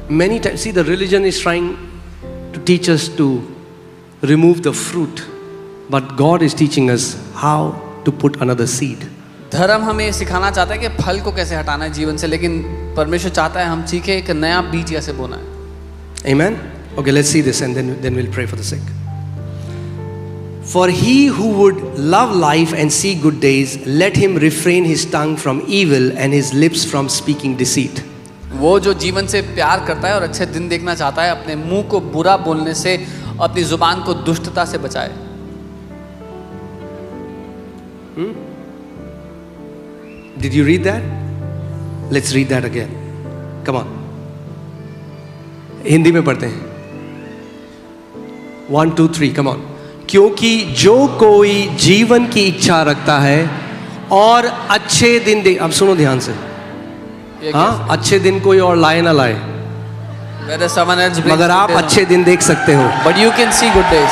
Many times, see, the religion is trying to teach us to remove the fruit, but God is teaching us how to put another seed. धर्म हमें सिखाना चाहता है कि फल को कैसे हटाना है जीवन से, लेकिन परमेश्वर चाहता है हम सीखें एक नया बीज कैसे बोना है. Amen? Okay, let's see this and then we'll pray for the sick. For he who would love life and see good days, let him refrain his tongue from evil and his lips from speaking deceit. वो जो जीवन से प्यार करता है और अच्छे दिन देखना चाहता है, अपने मुंह को बुरा बोलने से, अपनी जुबान को दुष्टता से बचाए. Did you read that? Let's read that again. Come on. Hindi में पढ़ते हैं. 1, 2, 3. Come on. क्योंकि जो कोई जीवन की इच्छा रखता है और अच्छे दिन देख, अब सुनो ध्यान से. हाँ, अच्छे दिन कोई और लाए ना लाए, मगर आप अच्छे दिन देख सकते हो. But you can see good days.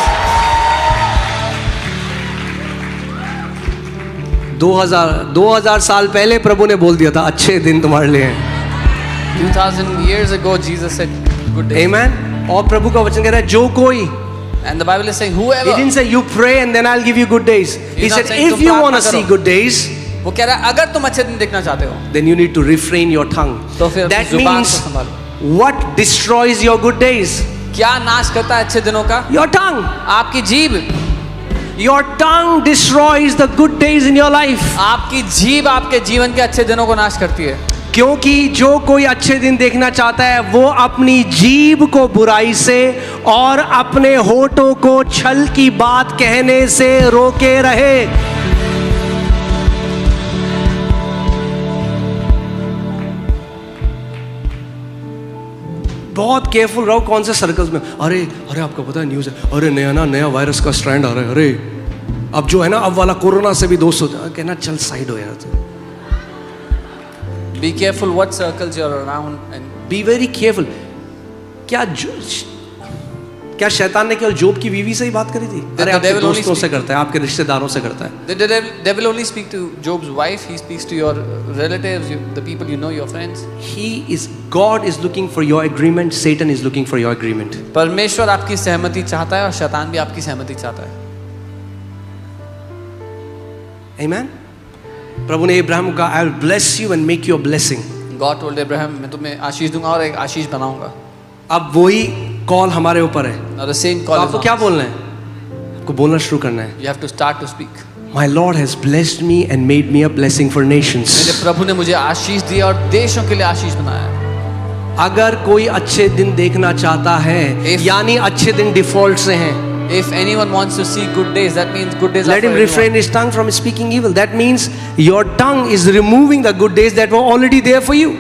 2000 साल पहले प्रभु ने बोल दिया था अच्छे दिन तुम्हारे लिए हैं. 2000 years ago Jesus said good days. Amen. और प्रभु का वचन कह रहा है जो कोई. And the Bible is saying whoever. He didn't say you pray and then I'll give you good days. He said if you want to see good days, वो कह रहा है अगर तुम अच्छे दिन देखना चाहते हो, then you need to refrain your tongue. तो फिर That जुबान को means संभालो. what destroys your good days? क्या नाश करता है अच्छे दिनों का? Your tongue. आपकी जीभ. Your tongue destroys the good days in your life. आपकी जीभ आपके जीवन के अच्छे दिनों को नाश करती है. क्योंकि जो कोई अच्छे दिन देखना चाहता है वो अपनी जीभ को बुराई से और अपने होठों को छल की बात कहने से रोके रहे. बहुत केयरफुल रहो कौन से सर्कल्स में. अरे आपको पता है न्यूज़ है, अरे नया वायरस का स्ट्रैंड आ रहा है, अरे अब जो है ना अब वाला कोरोना से भी दोस्त होता है. कहना चल साइड हो यार तू. Be careful what circles you're around and be very careful. क्या शैतान ने केवल जोब की बीवी से ही बात करी थी? अरे आपके दोस्तों से करता है, आपके रिश्तेदारों से करता है. The devil only speak to Job's wife. He speaks to your relatives, the people you know, your friends. God is looking for your agreement. Satan is looking for your agreement. परमेश्वर आपकी सहमति चाहता है और शैतान भी आपकी सहमति चाहता है. Amen. प्रभु ने इब्राहिम को कहा I will bless you and make you a blessing. God told Abraham, मैं तुम्हें आशीष दूंगा और एक आशीष बनाऊंगा. अब वही कॉल हमारे ऊपर है. Now the same call. आपको क्या बोलना है? आपको बोलना शुरू करना है. You have to start to speak. My Lord has blessed me and made me a blessing for nations. मेरे प्रभु ने मुझे आशीष दिया और देशों के लिए आशीष बनाया. अगर कोई अच्छे दिन देखना चाहता है, यानी अच्छे दिन डिफॉल्ट से हैं. If anyone wants to see good days, that means good days. Let him refrain his tongue from speaking evil. That means your tongue is removing the good days that were already there for you.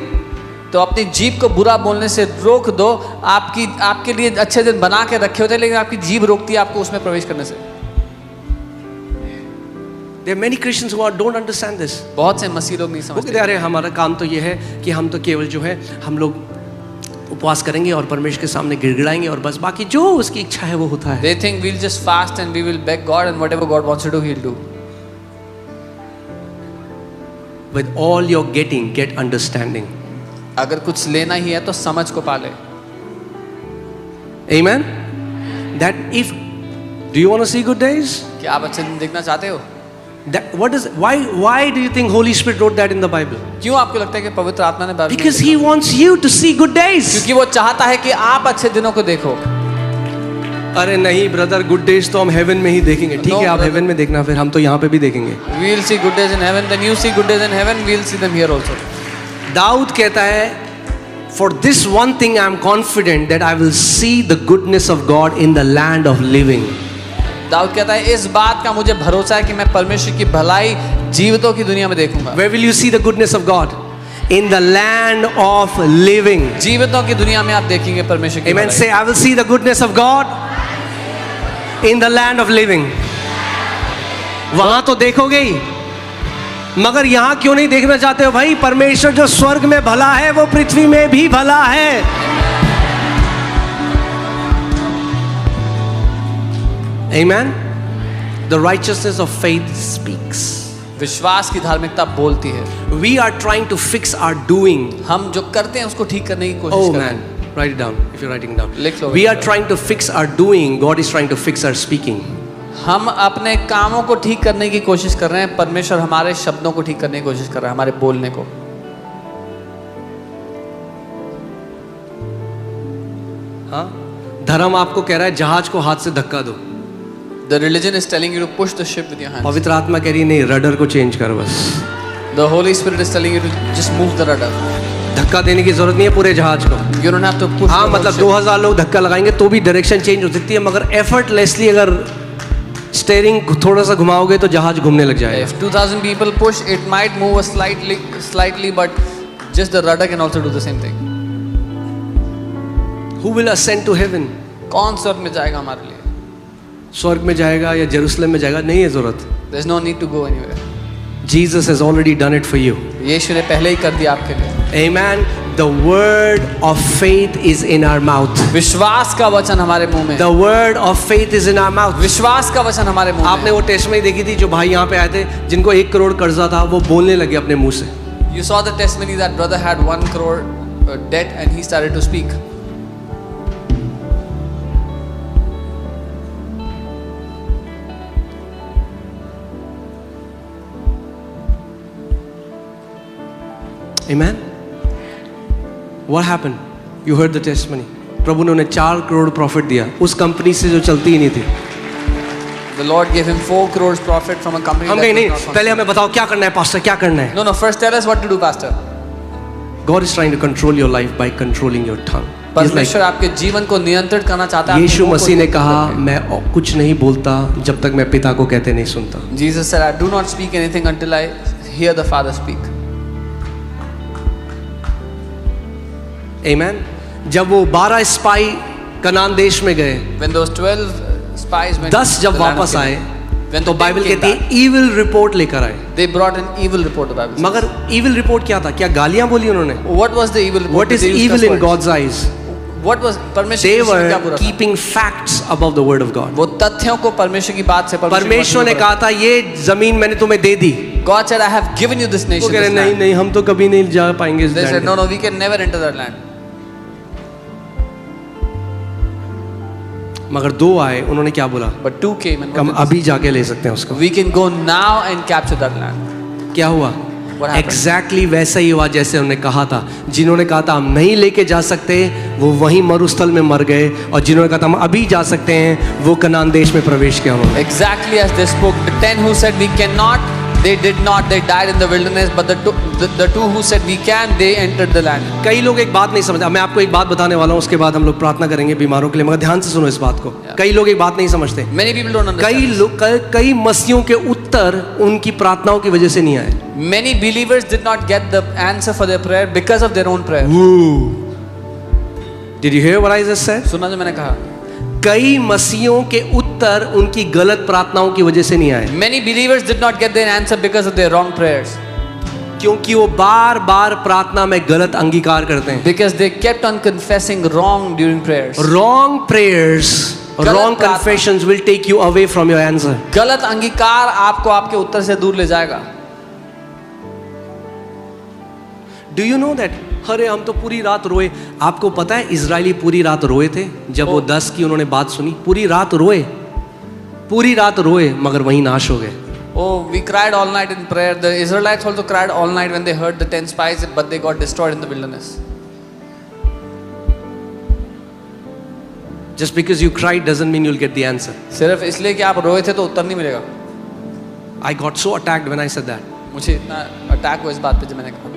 तो अपनी जीभ को बुरा बोलने से रोक दो. आपके लिए अच्छे दिन बना के रखे होते हैं, लेकिन आपकी जीभ रोकती है आपको उसमें प्रवेश करने से. There are many Christians who don't understand this. बहुत से मसीह लोग नहीं समझते. अरे हमारा काम तो ये है कि हम तो केवल जो है हम लोग उपवास करेंगे और परमेश्वर के सामने गिड़गिड़ाएंगे और बस बाकी जो उसकी इच्छा है वो होता है. They think we'll just fast and we will beg God and whatever God wants to do, He'll do. With all you're getting, get understanding. अगर कुछ लेना ही है तो समझ को पाले. Amen. That if do you want to see good days? क्या आप अच्छे दिन देखना चाहते हो? Why do you think Holy Spirit wrote that in the Bible? क्यों आपको लगता है कि पवित्र आत्मा ने बाइबल में? Because He wants you to see good days. क्योंकि वो चाहता है कि आप अच्छे दिनों को देखो. अरे नहीं ब्रदर, गुड डेज तो हम हेवन में ही देखेंगे. ठीक है, आप हेवन में देखना, फिर हम तो यहाँ पे भी देखेंगे. We'll see good days in heaven, then you see good days in heaven, we'll see them here also. Dawood कहता है, for this one thing I am confident that I will see the goodness of God in the land of living. Dawood कहता है इस बात का मुझे भरोसा है कि मैं परमेश्वर की भलाई जीवितों की दुनिया में देखूंगा. Where will you see the goodness of God? In the land of living. जीवितों की दुनिया में आप देखेंगे परमेश्वर की. Amen. Say I will see the goodness of God in the land of living. वहां तो देखोगे ही, मगर यहां क्यों नहीं देखना चाहते हो भाई? परमेश्वर जो स्वर्ग में भला है वो पृथ्वी में भी भला है. Amen. The righteousness of faith speaks. विश्वास की धार्मिकता बोलती है. We are trying to fix our doing. हम जो करते हैं उसको ठीक करने की कोशिश करते हैं. Write it down if you're writing down. लिख लो। We are trying to fix our doing. God is trying to fix our speaking. हम अपने कामों को ठीक करने की कोशिश कर रहे हैं, परमेश्वर हमारे शब्दों को ठीक करने की कोशिश कर रहा है, हमारे बोलने को। हाँ, धर्म आपको कह रहा है जहाज को हाथ से धक्का दो। The religion is telling you to push the ship with your hands. पवित्र आत्मा कह रही है नहीं, रडर को चेंज कर बस। The Holy Spirit is telling you to just move the rudder. धक्का देने की जरूरत नहीं है पूरे जहाज को। You don't have to push. हाँ, the whole मतलब ship. 2000 लोग धक्का लगाएंगे तो भी डायरेक्शन चेंज हो सकती है, मगर एफर्टलेसली अगर स्टीयरिंग थोड़ा सा घुमाओगे तो जहाज घूमने लग जाएगा। If 2000 people push, it might move a slightly, but just the rudder can also do the same thing. Who will ascend to heaven? कौन स्वर्ग में जाएगा हमारे लिए? स्वर्ग में जाएगा या जेरूसलम में जाएगा, नहीं है जरूरत। There's no need to go anywhere. Jesus has already done it for you. यीशु ने पहले ही कर दिया आपके लिए। Amen. The word of faith is in our mouth. विश्वास का वचन हमारे मुंह में। The word of faith is in our mouth. विश्वास का वचन हमारे मुंह में। आपने वो टेस्टमनी देखी थी जो भाई यहाँ पे आए थे जिनको 1 करोड़ कर्जा था, वो बोलने लगे अपने मुंह से। You saw the testimony that brother had 1 crore debt and he started to speak. Amen. What happened? You heard the testimony. प्रभु ने उन्हें 4 करोड़ प्रॉफिट दिया उस कंपनी से जो चलती ही नहीं थी। The Lord gave him 4 crores profit from a company. हम that कहीं was नहीं, not functioning. पहले हमें बताओ क्या करना है पास्टर, क्या करना है? No, first tell us what to do, pastor. God is trying to control your life by controlling your tongue. He's like, परमेश्वर आपके जीवन को नियंत्रित करना चाहता है। यीशु मसीह ने कहा मैं कुछ नहीं बोलता जब तक मैं पिता को कहते नहीं सुनता। Jesus said, I do not speak anything until I hear the Father speak. Amen. जब वो 12 स्पाई कनान देश में गए, When those 12 spies went 10 to जब the land of वापस आए Canaan, when तो the बाइबल 10 कहती came back, है ईविल रिपोर्ट लेकर आए। they brought an evil report, the Bible says. मगर ईविल रिपोर्ट क्या था? क्या गालियां बोली उन्होंने? What was the evil report? What is Did they use evil curse in words? God's eyes? What was परमेश्वर They की दृष्टि में क्या were बुरा था? keeping facts above the word of God. वो तथ्यों को परमेश्वर की बात से परमेश्वर ने कहा था ये जमीन मैंने तुम्हें दे दी। God said, I have given you this वो nation. कह रहे This नहीं land. नहीं हम तो कभी नहीं जा पाएंगे इस They said, land no, में। no, we can never enter that land. मगर 2 आए, उन्होंने क्या बोला? But 2 came and हम what did अभी जाके ले सकते हैं उसको। they say? We can go now and capture that land. क्या हुआ? What happened? एग्जैक्टली वैसा ही हुआ जैसे उन्होंने कहा था। जिन्होंने कहा था हम नहीं लेके जा सकते वो वहीं मरुस्थल में मर गए, और जिन्होंने कहा था हम अभी जा सकते हैं वो कनान देश में प्रवेश किया उन्होंने। Exactly as they spoke. The 10 who said we cannot, they did not. They died in the wilderness. But the 2 who said we can, they entered the land. कई लोग एक बात नहीं समझते। मैं आपको एक बात बताने वाला हूँ, उसके बाद हम लोग प्रार्थना करेंगे बीमारों के लिए, मगर ध्यान से सुनो इस बात को। कई लोग एक बात नहीं समझते। Many people don't understand. कई लोग कई मसीहों के उत्तर उनकी प्रार्थनाओं की वजह से नहीं आए। Many believers did not get the answer for their prayer because of their own prayer. Did you hear what I just said? सुना जो मैंने कहा? कई मसीहों के उत्तर उनकी गलत प्रार्थनाओं की वजह से नहीं आए, Many believers did not get their answer because of their wrong prayers. क्योंकि वो बार बार प्रार्थना में गलत अंगीकार करते हैं। Because they kept on confessing wrong during prayers. Wrong prayers, गलत wrong प्रार्थना। confessions will take you away from your answer. गलत अंगीकार आपको आपके उत्तर से दूर ले जाएगा। Do you know that? अरे हम तो पूरी रात रोए। आपको पता है इजरायली पूरी रात रोए थे जब वो 10 की उन्होंने बात सुनी। पूरी रात रोए मगर वहीं नाश हो गए। Oh, we cried all night in prayer. The Israelites also cried all night when they heard the 10 spies, but they got destroyed in the wilderness. Just because you cried doesn't mean you'll get the answer. सिर्फ इसलिए कि आप रोए थे तो उत्तर नहीं मिलेगा। I got so attacked when I said that. मुझे इतना अटैक हुआ इस बात पे जब मैंने कहा।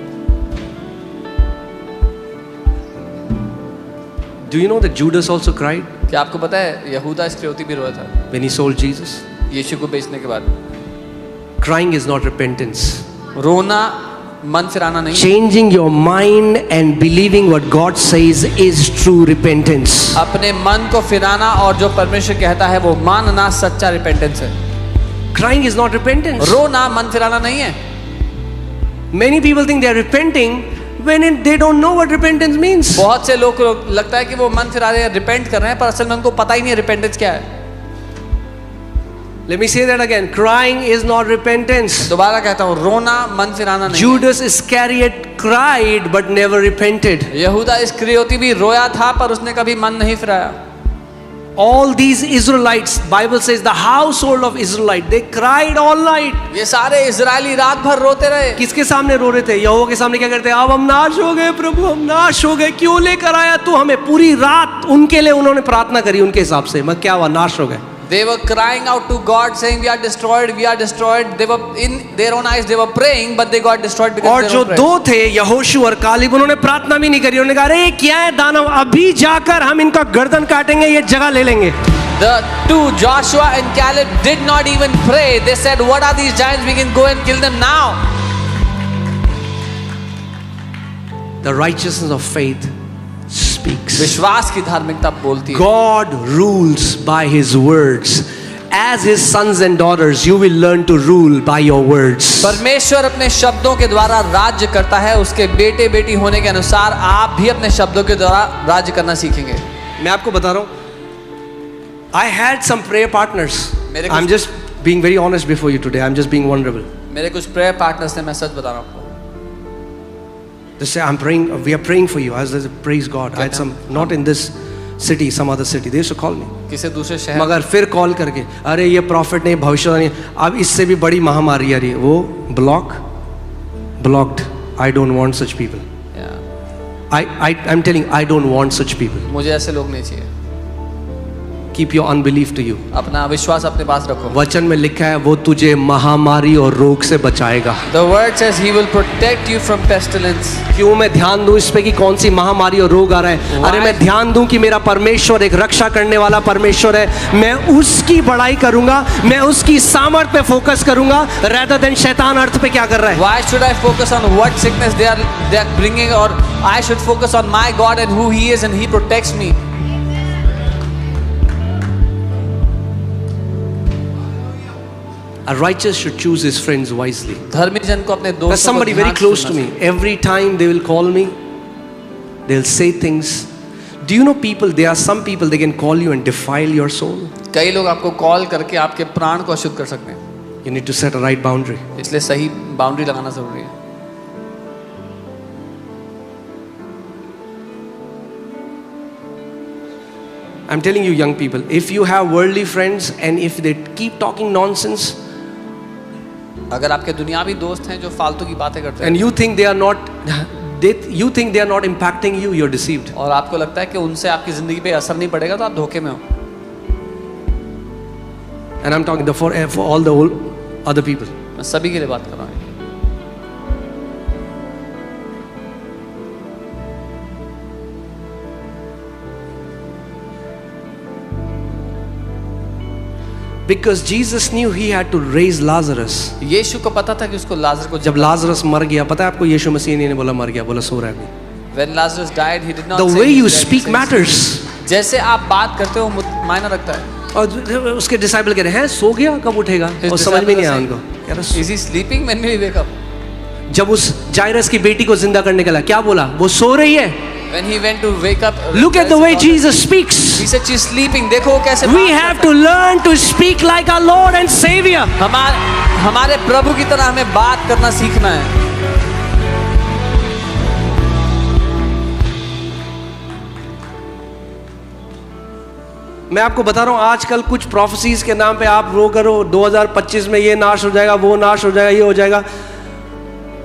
Do you know that Judas also cried क्या आपको पता है यहूदा इस्करियोती भी रोया था when he sold Jesus? यीशु को बेचने के बाद? Crying is not repentance. रोना मन फिराना नहीं। Changing your mind and believing what God says is true repentance. अपने मन को फिराना और जो परमेश्वर कहता है वो मानना सच्चा रिपेंटेंस है। Crying is not repentance. रोना मन फिराना नहीं है। Many people think they are repenting when they don't know what repentance means. बहुत से लोग को लगता है कि वो मन फिरा रहे हैं, रिपेंट कर रहे हैं, पर असल में उनको पता ही नहीं है रिपेंटेंस क्या है। Let me say that again. Crying is not repentance. दोबारा कहता हूँ, रोना मन फिराना नहीं है। Judas Iscariot cried but never repented. यहूदा इस्करियोती भी रोया था पर उसने कभी मन नहीं फिराया। All these Israelites, Bible says the household of Israelite, they cried all night. ये सारे इजरायली रात भर रोते रहे। किसके सामने रो रहे थे? यहोवा के सामने क्या करते? अब हम नाश हो गए प्रभु, हम नाश हो गए, क्यों लेकर आया तू हमें? पूरी रात उनके लिए उन्होंने प्रार्थना करी उनके हिसाब से, मैं क्या हुआ? नाश हो गए। They were crying out to God saying we are destroyed, we are destroyed. They were in their own eyes they were praying but they got destroyed because और of जो their own दो थे यहोशू और कालेब, उन्होंने प्रार्थना भी नहीं करी। उन्होंने कहा अरे क्या है दानव, अभी जाकर हम इनका गर्दन काटेंगे, ये जगह ले लेंगे। The two, Joshua and Caleb, did not even pray. They said, what are these giants? We can go and kill them now. The righteousness of faith speaks. विश्वास की धार्मिकता बोलती है। God rules by his words. As his sons and daughters, you will learn to rule by your words. परमेश्वर अपने शब्दों के द्वारा राज्य करता है। उसके बेटे बेटी होने के अनुसार आप भी अपने शब्दों के द्वारा राज्य करना सीखेंगे। मैं आपको बता रहा हूँ, I had some prayer partners. I'm just being very honest before you today. I'm just being vulnerable. मेरे कुछ प्रेयर पार्टनर्स थे, मैं सच बता रहा हूँ आपको। They say, I'm praying, we are praying for you. I said, praise God. I had some, not in this city, some other city. They used to call me. किसी दूसरे शहर। मगर फिर कॉल करके, अरे ये प्रॉफिट नहीं, भविष्यवाणी, अब इससे भी बड़ी महामारी आ रही है। वो blocked. I don't want such people. I'm telling, I don't want such people. मुझे ऐसे लोग नहीं चाहिए। Keep your unbelief to you. अपना विश्वास अपने पास रखो। वचन में लिखा है वो तुझे महामारी और रोग से बचाएगा। The word says he will protect you from pestilence. क्यों मैं ध्यान दूं इस पे कि कौन सी महामारी और रोग आ रहा है? अरे मैं ध्यान दूं कि मेरा परमेश्वर एक रक्षा करने वाला परमेश्वर है। मैं उसकी बड़ाई करूंगा, मैं उसकी सामर्थ पे फोकस करूंगा, rather than शैतान अर्थ पे क्या कर रहा है। Why should I focus on what sickness they are bringing, or I should focus on my God and who He is and He protects me. A righteous should choose his friends wisely. धर्मी जन को अपने दोस्तों There's somebody very close to me. Every time they will call me, they'll say things. Do you know people? There are some people they can call you and defile your soul. कई लोग आपको call करके आपके प्राण को अशुद्ध कर सकते हैं। You need to set a right boundary. इसलिए सही बाउंड्री लगाना जरूरी है। I'm telling you, young people, if you have worldly friends and if they keep talking nonsense, अगर आपके दुनियावी दोस्त हैं जो फालतू की बातें करते हैं and you think they are not, you think they are not impacting you, you're deceived. और आपको लगता है कि उनसे आपकी जिंदगी पे असर नहीं पड़ेगा, तो आप धोखे में हो। And I'm talking for all the other people. मैं सभी के लिए बात कर रहा हूँ। Because Jesus knew he had to raise Lazarus. यीशु को पता था कि उसको लाजर को जब लाजरस मर गया, पता है आपको, यीशु मसीह ने बोला मर गया, बोला सो रहा है अभी। When Lazarus died, he did not The say way he's you dead, he speak said, matters. जैसे आप बात करते हो मायना रखता है। और उसके डिसाइपल कह रहे हैं सो गया, कब उठेगा? और समझ में नहीं आया उनको। Is he sleeping? When will he wake up? जब उस जायरस की बेटी को जिंदा करने के लिए क्या बोला? वो सो रही है। When he went to wake up, Look at the way Jesus speaks. He said she's sleeping. देखो वो कैसे We have to learn to speak like our Lord and Savior. हमारे प्रभु की तरह हमें बात करना सीखना है। मैं आपको बता रहा हूँ, आजकल कुछ प्रोफेसीज के नाम पे आप रो करो 2025 में ये नाश हो जाएगा, वो नाश हो जाएगा, ये हो जाएगा।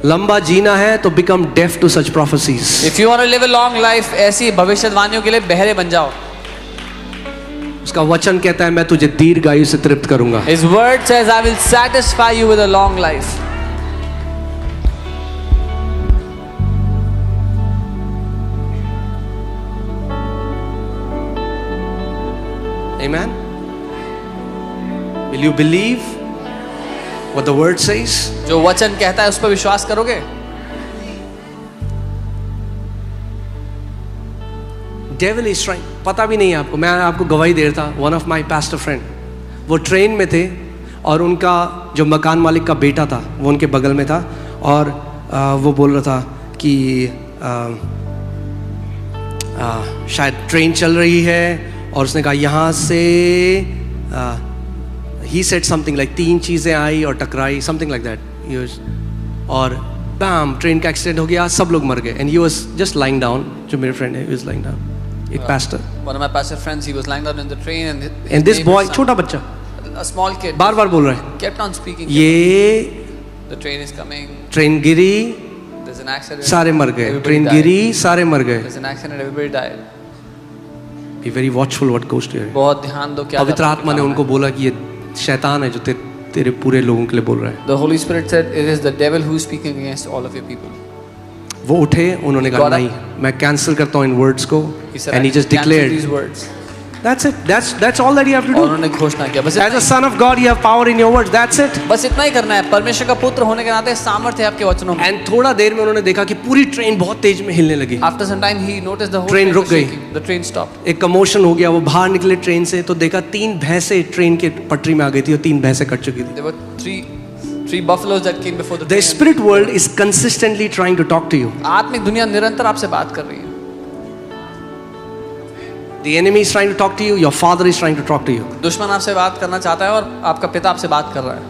लंबा जीना है तो become deaf to such prophecies. If you want to live a long life, ऐसी भविष्यवाणियों के लिए बहरे बन जाओ। उसका वचन कहता है मैं तुझे दीर्घायु से तृप्त करूंगा। His word says I will satisfy you with a long life. Amen. Will you believe what the word says? जो वचन कहता है उस पर विश्वास करोगे? Devil is trying. पता भी नहीं है आपको, मैं आपको गवाही दे रहा था। One of my pastor friend, वो ट्रेन में थे और उनका जो मकान मालिक का बेटा था वो उनके बगल में था और वो बोल रहा था कि शायद ट्रेन चल रही है और उसने कहा यहाँ से he said something like 3 चीजें आई और टकराई, something like that. और bam, ट्रेन का एक्सीडेंट हो गया, सब लोग मर गए. And he was just lying down. जो मेरे फ्रेंड है, he was lying down. एक pastor. One of my pastor friends, he was lying down in the train, and And this boy, छोटा बच्चा, a small kid, बार-बार बोल रहा है, kept on speaking. ये The train is coming. Train Giri, There's an accident. सारे मर गए. Everybody train died. गिरी, सारे मर गए. There's an accident. Everybody died. Be very watchful what goes to your. बहुत ध्यान दो क्या पवित्र आत्मा ने उनको बोला कि ये शैतान है जो तेरे पूरे लोगों के लिए बोल रहा है. The Holy Spirit said, it is the devil who is speaking against all of your people. वो उठे, उन्होंने कहा नहीं, मैं कैंसिल करता हूँ इन वर्ड्स को. He said, And he I just cancel declared. these words. That's it. That's all that you have to और do. उन्होंने घोषणा किया. बस As इतना a son of God, you have power in your words. That's it. बस इतना ही करना है. परमेश्वर का पुत्र होने के नाते सामर्थ्य है आपके वचनों में. And थोड़ा देर में उन्होंने देखा कि पूरी ट्रेन बहुत तेज में हिलने लगी. After some time, he noticed the whole Train train रुक was गई. shaking. The train stopped. एक कमोशन हो गया. वो बाहर निकले ट्रेन से तो देखा 3 भैंसे ट्रेन के पटरी में आ गई थी और 3 भैंसे कट चुकी थी. There were three buffaloes that came before the The train. spirit world is consistently trying to talk to you. आत्मिक दुनिया निरंतर आपसे बात कर रही है. The enemy is trying to talk to you. Your father is trying to talk to you. दुश्मन आपसे बात करना चाहता है और आपका पिता आपसे बात कर रहा है.